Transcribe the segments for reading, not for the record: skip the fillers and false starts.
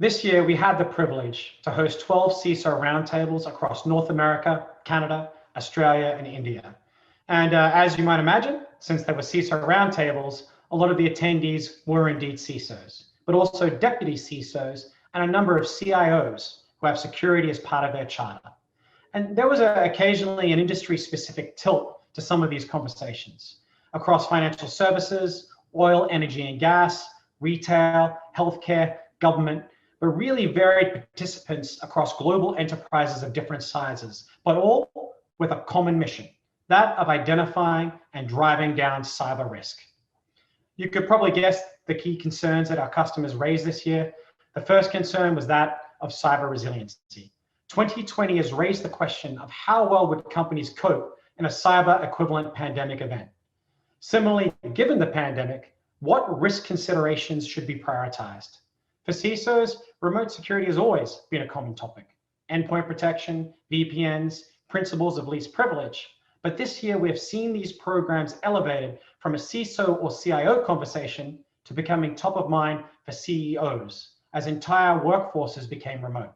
This year, we had the privilege to host 12 CISO roundtables across North America, Canada, Australia, and India. And as you might imagine, since there were CISO roundtables, a lot of the attendees were indeed CISOs, but also deputy CISOs and a number of CIOs who have security as part of their charter. And there was occasionally an industry-specific tilt to some of these conversations across financial services, oil, energy and gas, retail, healthcare, government, but really varied participants across global enterprises of different sizes, but all with a common mission, that of identifying and driving down cyber risk. You could probably guess the key concerns that our customers raised this year. The first concern was that of cyber resiliency. 2020 has raised the question of how well would companies cope in a cyber equivalent pandemic event. Similarly, given the pandemic, what risk considerations should be prioritized? For CISOs, remote security has always been a common topic. Endpoint protection, VPNs, principles of least privilege. But this year, we have seen these programs elevated from a CISO or CIO conversation to becoming top of mind for CEOs, as entire workforces became remote.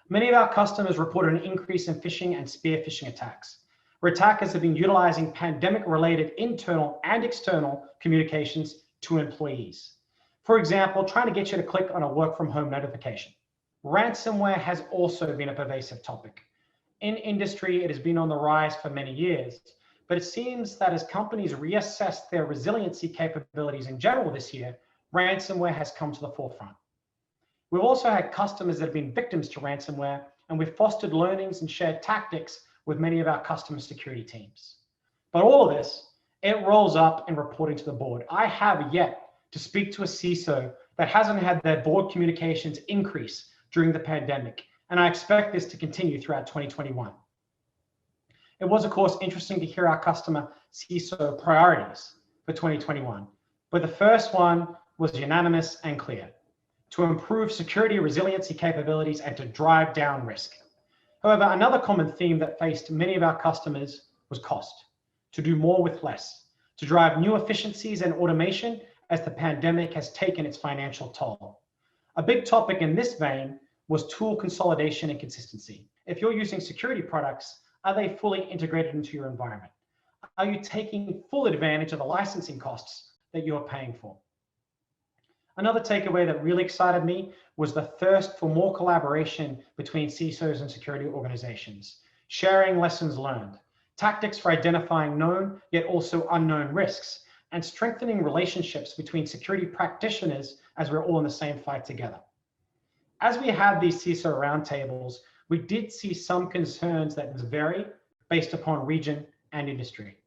Many of our customers reported an increase in phishing and spear phishing attacks, where attackers have been utilizing pandemic-related internal and external communications to employees. For example, trying to get you to click on a work from home notification. Ransomware has also been a pervasive topic. In industry, it has been on the rise for many years, but it seems that as companies reassess their resiliency capabilities in general this year, ransomware has come to the forefront. We've also had customers that have been victims to ransomware, and we've fostered learnings and shared tactics with many of our customer security teams. But all of this, it rolls up in reporting to the board. I have yet to speak to a CISO that hasn't had their board communications increase during the pandemic, and I expect this to continue throughout 2021. It was, of course, interesting to hear our customer CISO priorities for 2021, but the first one was unanimous and clear: to improve security resiliency capabilities and to drive down risk. However, another common theme that faced many of our customers was cost, to do more with less, to drive new efficiencies and automation as the pandemic has taken its financial toll. A big topic in this vein was tool consolidation and consistency. If you're using security products, are they fully integrated into your environment? Are you taking full advantage of the licensing costs that you're paying for? Another takeaway that really excited me was the thirst for more collaboration between CISOs and security organizations, sharing lessons learned, tactics for identifying known yet also unknown risks, and strengthening relationships between security practitioners as we're all in the same fight together. As we had these CISO roundtables, we did see some concerns that vary based upon region and industry.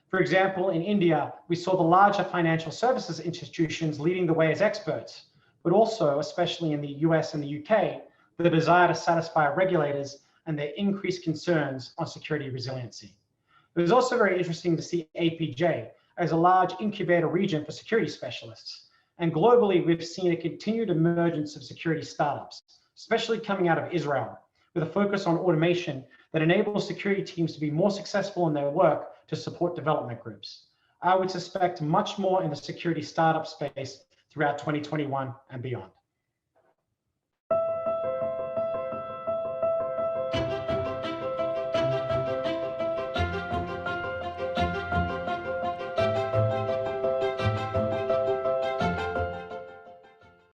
For example, in India, we saw the larger financial services institutions leading the way as experts, but also, especially in the US and the UK, the desire to satisfy regulators and their increased concerns on security resiliency. It was also very interesting to see APJ as a large incubator region for security specialists. And globally, we've seen a continued emergence of security startups, especially coming out of Israel, with a focus on automation that enables security teams to be more successful in their work to support development groups. I would suspect much more in the security startup space throughout 2021 and beyond.